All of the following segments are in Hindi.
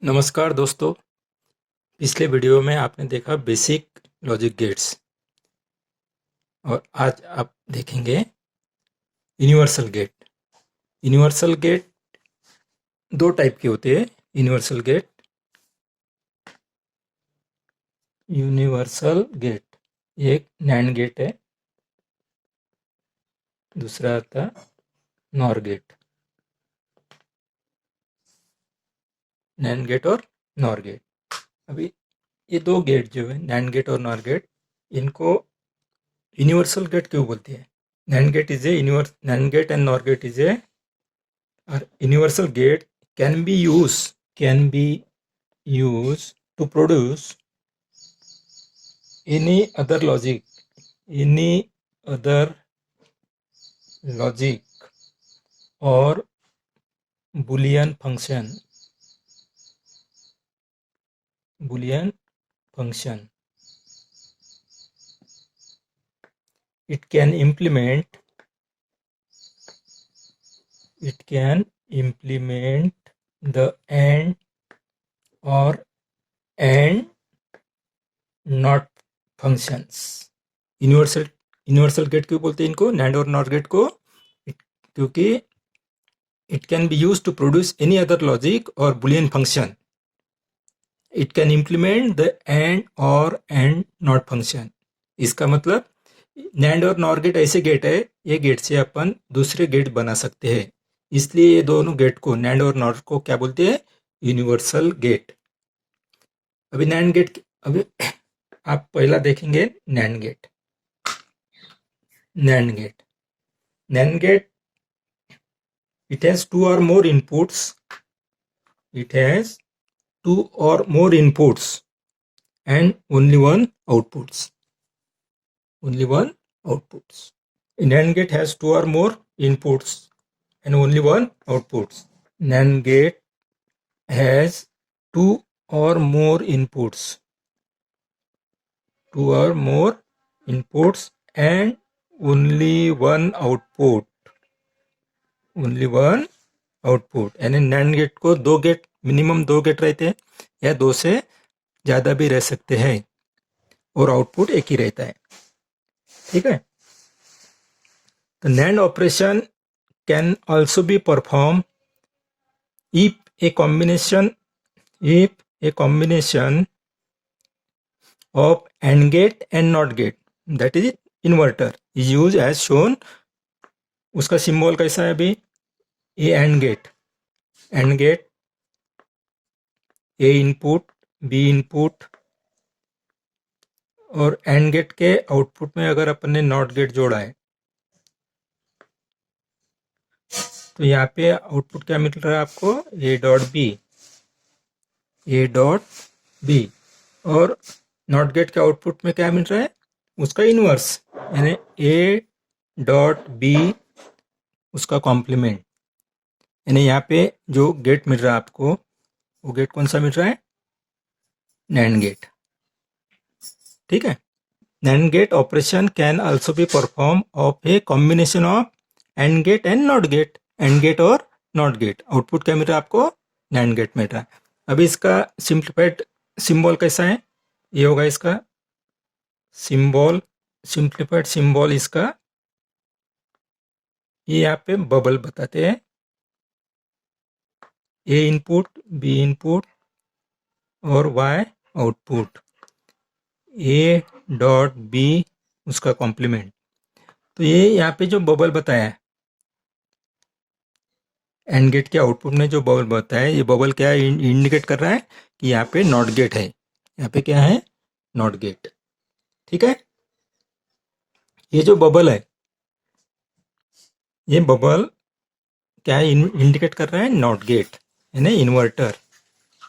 नमस्कार दोस्तों। पिछले वीडियो में आपने देखा बेसिक लॉजिक गेट्स और आज आप देखेंगे यूनिवर्सल गेट। यूनिवर्सल गेट दो टाइप के होते हैं। यूनिवर्सल गेट एक नैंड गेट है, दूसरा आता नॉर गेट। नैंड गेट और नॉर गेट। अभी ये दो गेट जो है नैंड गेट और नॉर गेट, इनको यूनिवर्सल गेट क्यों बोलते हैं? NAND gate is a NAND gate and NOR gate is a universal gate can be used to produce any other logic or boolean function. It can implement the AND or AND not functions. Universal gate क्यों बोलते हैं इनको, नैंड और नॉर गेट को? क्योंकि it can be use to produce any other logic और Boolean function. It can implement the and और एंड नॉट फंक्शन. इसका मतलब नैंड और नॉर गेट ऐसे गेट है, ये गेट से अपन दूसरे गेट बना सकते हैं. इसलिए ये दोनों गेट को, नैंड और नॉर को, क्या बोलते हैं? Universal gate. अभी नैंड गेट, अभी आप पहला देखेंगे NAND gate. NAND gate it has two or more inputs and only one outputs. NAND gate has two or more inputs and only one outputs. NAND gate has two or more inputs and only one output. यानी नैंड गेट को मिनिमम दो गेट रहते हैं या दो से ज्यादा भी रह सकते हैं और आउटपुट एक ही रहता है. ठीक है. तो NAND operation can also be perform if a combination of AND gate and NOT gate, that is inverter, is used as shown. उसका सिंबल कैसा है? अभी a AND gate, A input, B input, और एंड गेट के आउटपुट में अगर अपन ने नॉट गेट जोड़ा है तो यहाँ पे आउटपुट क्या मिल रहा है आपको? A dot B. और नॉट गेट के आउटपुट में क्या मिल रहा है? उसका इनवर्स, यानी ए डॉट बी उसका कॉम्प्लीमेंट. यानी यहाँ पे जो गेट मिल रहा है आपको, वो गेट कौन सा मिल रहा है? NAND gate. ठीक है. NAND gate operation can also be perform of a combination of AND gate and NOT gate. AND gate और नॉट गेट. आउटपुट क्या मिल रहा है आपको? नैंड गेट मिल रहा है. अभी इसका सिंप्लीफाइड सिंबल कैसा है? ये होगा इसका सिंप्लीफाइड सिंबल. इसका ये यहाँ पे बबल बताते हैं. ए इनपुट, बी इनपुट और Y output. A dot B उसका कॉम्प्लीमेंट. तो ये यहाँ पे जो बबल बताया है, एंड गेट के आउटपुट में जो बबल बताया है, ये बबल क्या है? इंडिकेट कर रहा है कि यहाँ पे नॉट गेट है. यहाँ पे क्या है? Not gate. ठीक है. ये जो बबल है, ये बबल क्या है? इंडिकेट कर रहा है नॉट गेट, यानी इन्वर्टर.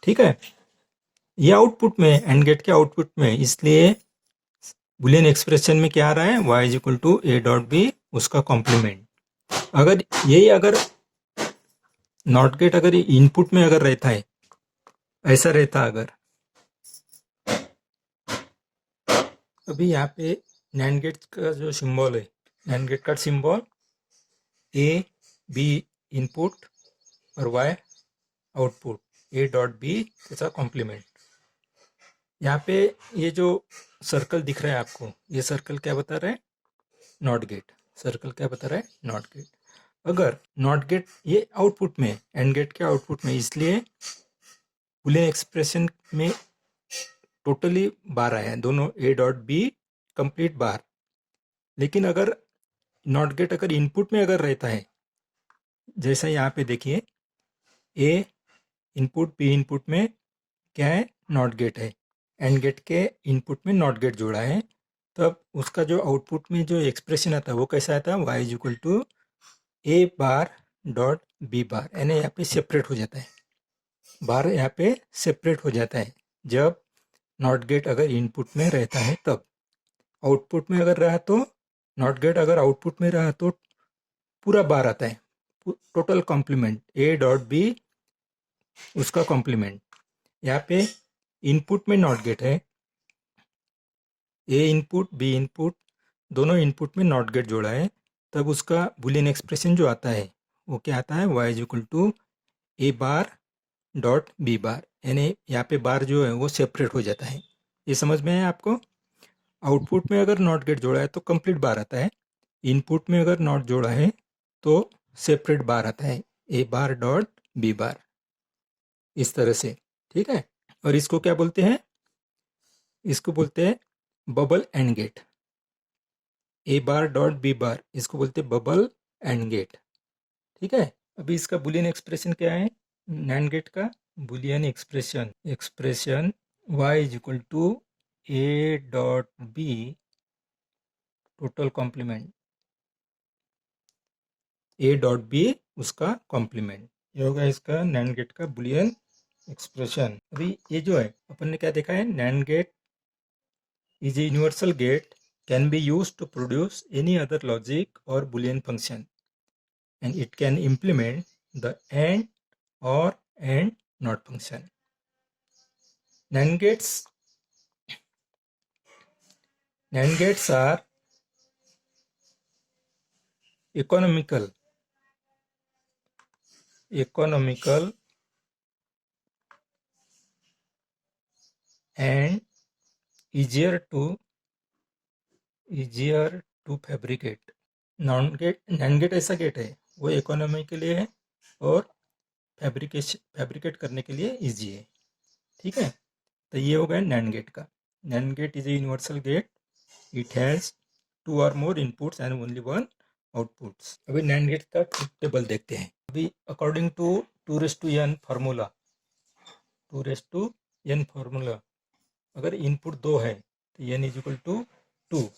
ठीक है. ये आउटपुट में, एंड गेट के आउटपुट में, इसलिए बुलियन एक्सप्रेशन में क्या आ रहा है? y is equal to A dot B उसका कॉम्प्लीमेंट. अगर नॉट गेट अगर इनपुट में अगर रहता है, ऐसा रहता अगर, अभी यहाँ पे नैंड गेट का जो सिंबल है, नैंड गेट का सिंबल ए बी इनपुट और y output, A dot B इसका कॉम्प्लीमेंट। यहाँ पे ये जो सर्कल दिख रहा है आपको, ये सर्कल क्या बता रहा है? Not gate. सर्कल क्या बता रहा है? Not gate. अगर नॉट गेट ये आउटपुट में, एंड गेट के आउटपुट में, इसलिए बुलियन एक्सप्रेशन में टोटली बार आया है, दोनों ए डॉट बी कंप्लीट बार। लेकिन अगर नॉट गेट अगर इनपुट में अगर रहता है, जैसा यहाँ पे देखिए, ए इनपुट बी इनपुट में क्या है? नॉट गेट है। एंड गेट के इनपुट में नॉट गेट जोड़ा है, तब उसका जो आउटपुट में जो एक्सप्रेशन आता है वो कैसा आता है? Y is equal to A bar dot B bar, यानी यहाँ पे सेपरेट हो जाता है, बार यहाँ पे सेपरेट हो जाता है जब नॉट गेट अगर इनपुट में रहता है तब। आउटपुट में अगर रहा तो, नॉट गेट अगर आउटपुट में रहा तो पूरा बार आता है, total complement, A dot B उसका कॉम्प्लीमेंट। यहाँ पे इनपुट में नॉट गेट है, ए इनपुट बी इनपुट दोनों इनपुट में नॉट गेट जोड़ा है, तब उसका बुलियन एक्सप्रेशन जो आता है वो क्या आता है? Y is equal to A bar dot B bar, यानी यहाँ पे बार जो है वो सेपरेट हो जाता है। ये समझ में है आपको? आउटपुट में अगर नॉट गेट जोड़ा है तो कंप्लीट बार आता है, इनपुट में अगर नॉट जोड़ा है तो सेपरेट बार आता है, ए बार डॉट बी बार, इस तरह से। ठीक है, और इसको क्या बोलते हैं? इसको बोलते हैं bubble AND gate. A bar dot B bar, इसको बोलते हैं बबल एंड गेट। ठीक है, अभी इसका बुलियन एक्सप्रेशन क्या है? नैंड गेट का Boolean expression y is equal to A dot B total complement, A dot B उसका कॉम्प्लीमेंट। ये होगा इसका नैंड गेट का बुलियन एक्सप्रेशन। अभी ये जो है अपन ने क्या देखा है? NAND gate is a universal gate, can be used to produce any other logic or boolean function, and it can implement the AND or AND not function. NAND gates are economical and easier to fabricate. NAND gate ऐसा गेट है, वो इकोनॉमी के लिए है और फैब्रिकेट करने के लिए इजी है। ठीक है, तो ये हो गया नैंड गेट का। NAND gate is a universal gate, it has 2 or more inputs and only 1 outputs. अभी नैंड गेट का ट्रुथ टेबल देखते हैं। अभी according to 2:n formula, 2:n formula, अगर इनपुट 2 है तो n is equal to 2,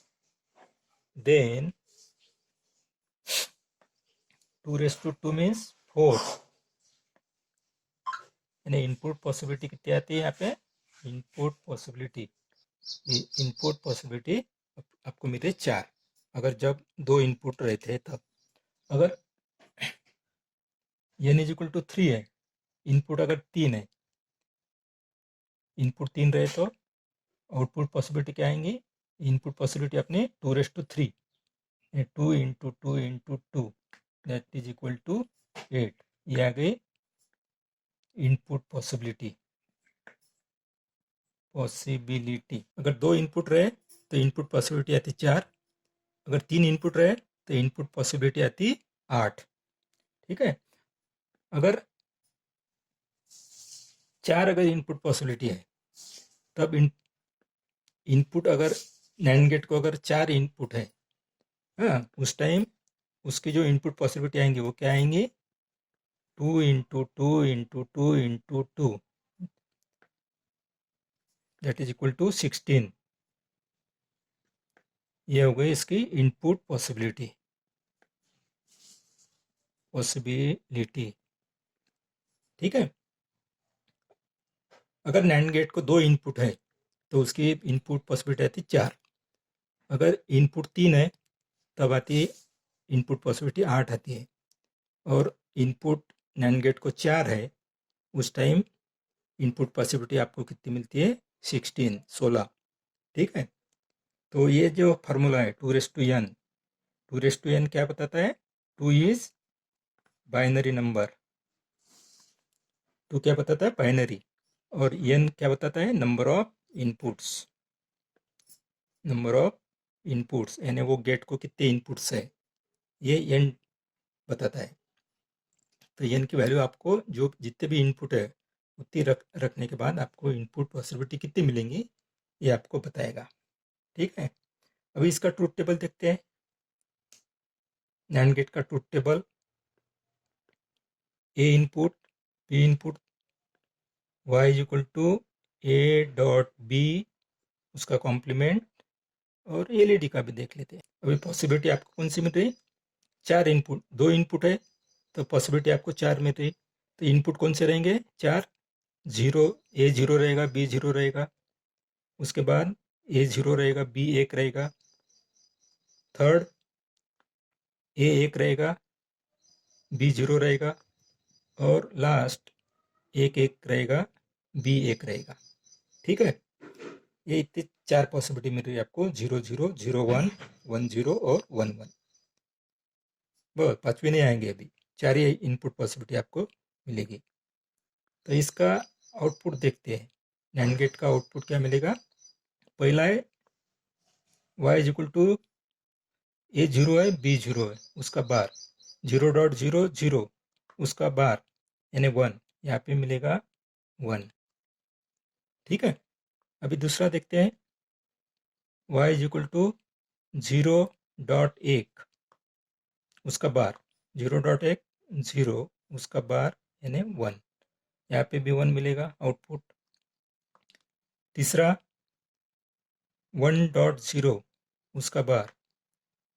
then 2:2 means 4, यानी इनपुट पॉसिबिलिटी कितनी आती है यहाँ पे? इनपुट पॉसिबिलिटी आपको मिले 4, अगर जब 2 इनपुट रहते हैं तब। अगर n इज इक्वल टू 3 है, इनपुट अगर 3 है, इनपुट 3 रहे तो आउटपुट पॉसिबिलिटी क्या आएंगी? इनपुट पॉसिबिलिटी अपने 2:3, 2 into 2 into 2 that is equal to 8, ये आ गई इनपुट पॉसिबिलिटी। अगर 2 इनपुट रहे तो इनपुट पॉसिबिलिटी आती 4, अगर 3 इनपुट रहे तो इनपुट पॉसिबिलिटी आती 8। ठीक है, अगर 4 अगर इनपुट पॉसिबिलिटी है तब इनपुट अगर नैंड गेट को अगर 4 इनपुट है, हाँ, उस टाइम उसकी जो इनपुट पॉसिबिलिटी आएंगी वो क्या आएंगी? 2 into 2 into 2 into 2 that is equal to 16, ये हो गई इसकी इनपुट पॉसिबिलिटी। ठीक है, अगर नैंड गेट को 2 इनपुट है तो उसकी इनपुट पॉसिबिलिटी आती 4, अगर इनपुट 3 है तब आती इनपुट पॉसिबिलिटी 8 आती है, और इनपुट नैंड गेट को 4 है उस टाइम इनपुट पॉसिबिलिटी आपको कितनी मिलती है? 16। ठीक है, तो ये जो फार्मूला है 2:n क्या बताता है? 2 इज बाइनरी नंबर, 2 क्या बताता है? बाइनरी। और n क्या बताता है? Number of inputs. Number of inputs यानी वो गेट को कितने इनपुट्स है, ये n बताता है। तो n की वैल्यू आपको जो जितने भी इनपुट है उतनी रखने के बाद आपको इनपुट पॉसिबिलिटी कितनी मिलेंगी ये आपको बताएगा। ठीक है, अभी इसका ट्रूथ टेबल देखते हैं। नैंड गेट का truth table, A input, B input, y is equal to A dot B उसका कॉम्प्लीमेंट, और एलईडी का भी देख लेते हैं। अभी पॉसिबिलिटी आपको कौन सी मिल रही? 4 इनपुट, 2 इनपुट है तो पॉसिबिलिटी आपको 4 मिल रही। तो इनपुट कौन से रहेंगे? 4। जीरो, ए जीरो रहेगा, बी जीरो रहेगा, उसके बाद ए जीरो रहेगा, बी 1 रहेगा, थर्ड ए 1 रहेगा, बी जीरो रहेगा, और लास्ट 1 रहेगा, बी 1 रहेगा। ठीक है, ये इतनी 4 पॉसिबिलिटी मिल रही है आपको, 0 0 0 1 1 0 और 1 1। बस 5वीं नहीं आएंगे, अभी 4 ही इनपुट पॉसिबिलिटी आपको मिलेगी। तो इसका आउटपुट देखते हैं। नैंड गेट का आउटपुट क्या मिलेगा? पहला है y is equal to A zero है, बी जीरो है, उसका बार 0.00 उसका बार यानी 1, यहाँ पे मिलेगा 1। ठीक है, अभी दूसरा देखते हैं। y इज इक्वल टू 0.1 उसका बार 0.1 0 उसका बार यानी 1, यहाँ पे भी 1 मिलेगा आउटपुट। तीसरा 1.0 उसका बार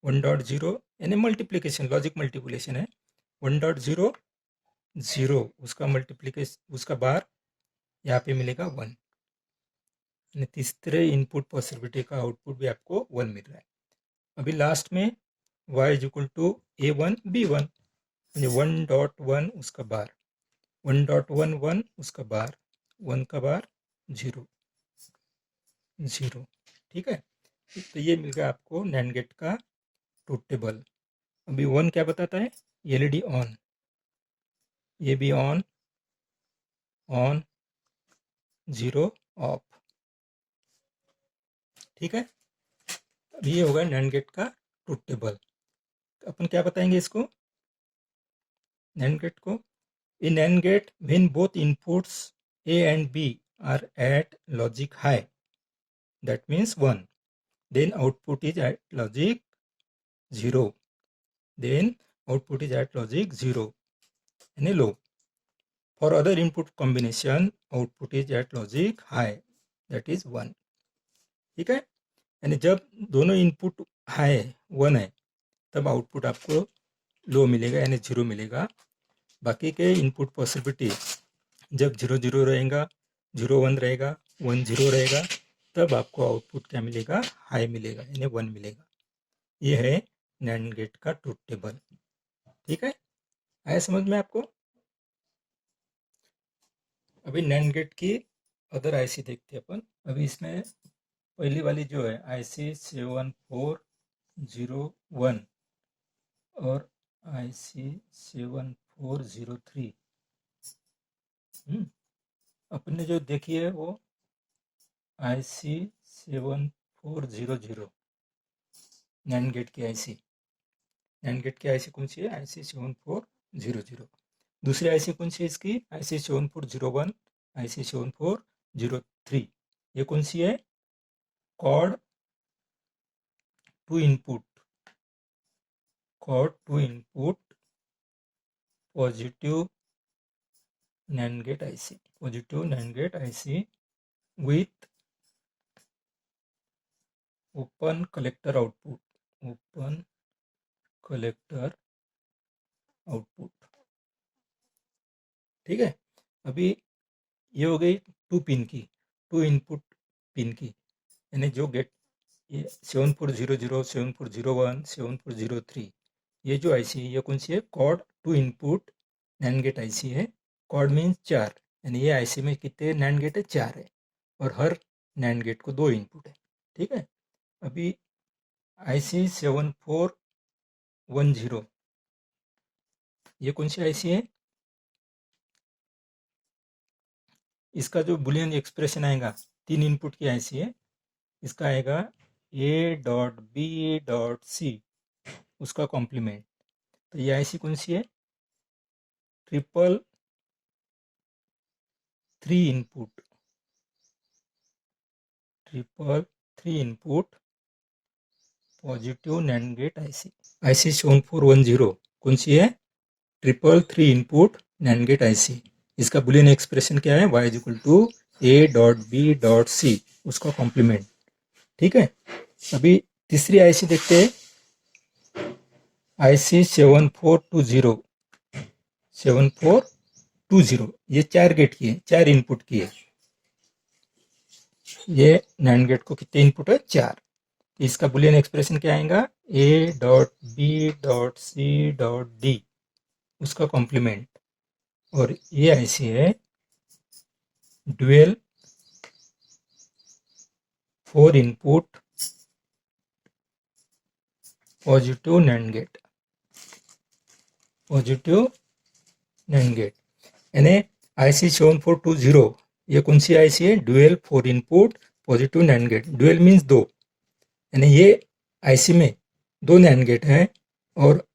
1.0 यानी मल्टीप्लिकेशन, लॉजिक मल्टीप्लिकेशन है। 1.0 0 उसका मल्टीप्लिकेशन, उसका बार यहाँ पे मिलेगा 1। यानी तीसरे इनपुट पॉसिबिलिटी का आउटपुट भी आपको 1 मिल रहा है। अभी लास्ट में y is equal to a1 b1 यानी 1.1 उसका बार 1.11 उसका बार 1 का बार 0 0। ठीक है, तो ये मिल गया आपको नैंड गेट का ट्रूथ टेबल। अभी 1 क्या बताता है? एलईडी ऑन, ये भी ऑन ऑन 0 ऑफ। ठीक है, अब ये होगा नैंड गेट का ट्रूथ टेबल। अपन क्या बताएंगे इसको, नैंड गेट को? In NAND gate when both inputs A and B are at logic high, that means 1, then output is at logic 0, then output is at logic 0 यानी low। For other input combination output is at logic high, that is 1। ठीक है, यानी जब दोनों इनपुट हाई है, 1 है, तब आउटपुट आपको लो मिलेगा यानी 0 मिलेगा। बाकी के इनपुट पॉसिबिलिटी जब 0 0 रहेगा, 0 1 रहेगा, 1 0 रहेगा, तब आपको आउटपुट क्या मिलेगा? हाई मिलेगा यानी 1 मिलेगा। ये है नैंड गेट का ट्रूथ टेबल। ठीक है, आया समझ में आपको? अभी नैंड गेट की अदर आईसी देखते हैं अपन। अभी इसमें पहली वाली जो है IC 7401 और IC 7403, अपन ने जो देखी है वो IC 7400 नैंड गेट की आईसी। नैंड गेट की आईसी कौन सी है? IC 7400। दूसरी आईसी कौन सी है इसकी? IC 7401, IC 7403। ये कौन सी है? Quad two input, quad two input positive NAND gate IC, positive NAND gate IC with open collector output, open collector output. ठीक है, अभी ये हो गई 2 पिन की, 2 इनपुट पिन की, यानी जो गेट ये 7400, 7401, 7403, ये जो आईसी है ये कौन सी है? Quad two input NAND gate IC है। कॉड मीन्स 4, यानी ये आईसी में कितने नैंड गेट है? 4 है, और हर नैंड गेट को 2 इनपुट है। ठीक है, अभी IC 7410 ये कौन सी आईसी है? इसका जो बुलियन एक्सप्रेशन आएगा, 3 इनपुट की आईसी है, इसका आएगा A.B.C उसका कॉम्प्लीमेंट। तो ये आईसी कौन सी है? 333 input positive NAND gate IC. IC 7410 कौन सी है? 333 इनपुट नैंड गेट आईसी। इसका बुलियन एक्सप्रेशन क्या है? y = A.B.C उसका कॉम्प्लीमेंट। ठीक है, अभी तीसरी आईसी देखते हैं, आईसी 7420। ये 4 गेट की है, 4 इनपुट की है। ये नैंड गेट को कितने इनपुट है? 4। इसका बुलियन एक्सप्रेशन क्या आएगा? A.B.C.D उसका कॉम्प्लीमेंट। और ये आईसी है dual 4 input positive NAND gate. यानी आईसी 7420 ये कौन सी आईसी है? Dual 4 input positive NAND gate. Dual means 2, यानी ये आईसी में 2 नैंड गेट है और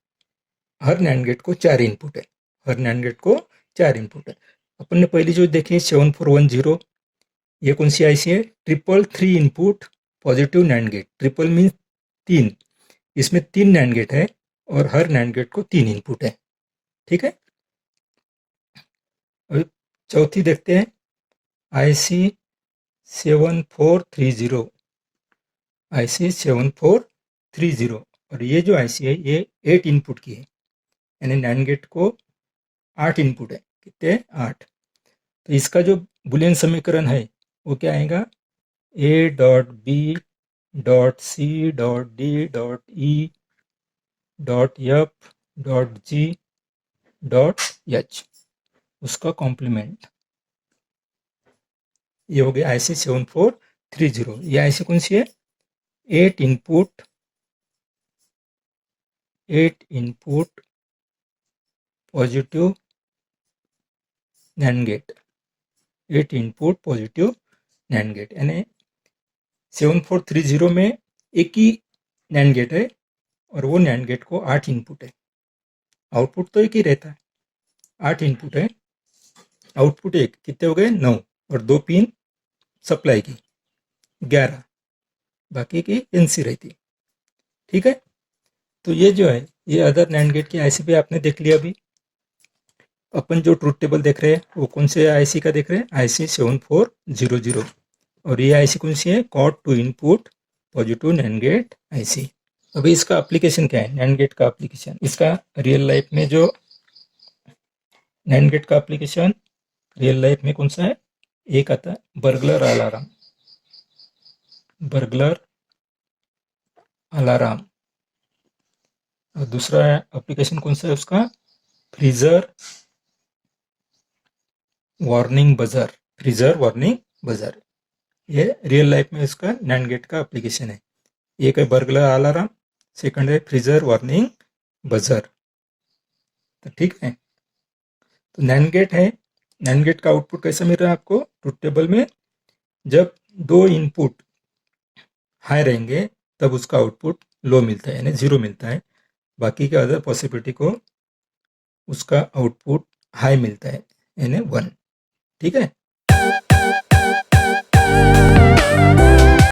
हर नैंड गेट को 4 इनपुट है। अपन ने पहली जो देखी 7410, ये कौन सी आईसी है? 333 input positive NAND gate. Triple means 3, इसमें 3 नैंड गेट है और हर नैंड गेट को 3 इनपुट है। ठीक है, अभी चौथी देखते हैं, आईसी 7430। और ये जो आईसी है ये 8 इनपुट की है, यानी नैंड गेट को 8 इनपुट है। कितने? 8। तो इसका जो बुलियन समीकरण है वो क्या आएगा? A.B.C.D.E.F.G.H उसका कॉम्प्लीमेंट। ये हो गया आईसी 7430। ये आईसी कौन सी है? 8 input positive NAND gate. 8 input positive NAND gate, यानी 7430 में एक ही नैंड गेट है और वो नैंड गेट को 8 इनपुट है। आउटपुट तो एक ही रहता है, 8 इनपुट है, आउटपुट एक, कितने हो गए? 9। और 2 पिन सप्लाई की, 11, बाकी की एनसी रहती। ठीक है, तो ये जो है ये अदर नैंड गेट की आईसी पे आपने देख लिया। अभी अपन जो ट्रूथ टेबल देख रहे हैं वो कौन से आईसी का देख रहे हैं? आईसी 7400। और ये आईसी कौन सी है? Quad 2 input positive NAND gate IC. अभी इसका एप्लीकेशन क्या है? नैंड गेट का एप्लीकेशन। इसका रियल लाइफ में जो नैंड गेट का एप्लीकेशन रियल लाइफ में कौन सा है? एक आता है बर्गलर अलार्म। और दूसरा एप्लीकेशन कौन सा है उसका? Freezer warning buzzer. ये रियल लाइफ में इसका नैंड गेट का एप्लीकेशन है। एक है बर्गलर अलार्म, सेकंड है फ्रीजर वार्निंग बजर। तो ठीक है, तो नैंड गेट है। नैंड गेट का आउटपुट कैसा मिल रहा है आपको ट्रूथ टेबल में? जब 2 इनपुट हाई रहेंगे तब उसका आउटपुट लो मिलता है, यानी 0 मिलता है। बाकी के अदर पॉसिबिलिटी को उसका आउटपुट हाई मिलता है, यानी 1। ठीक है।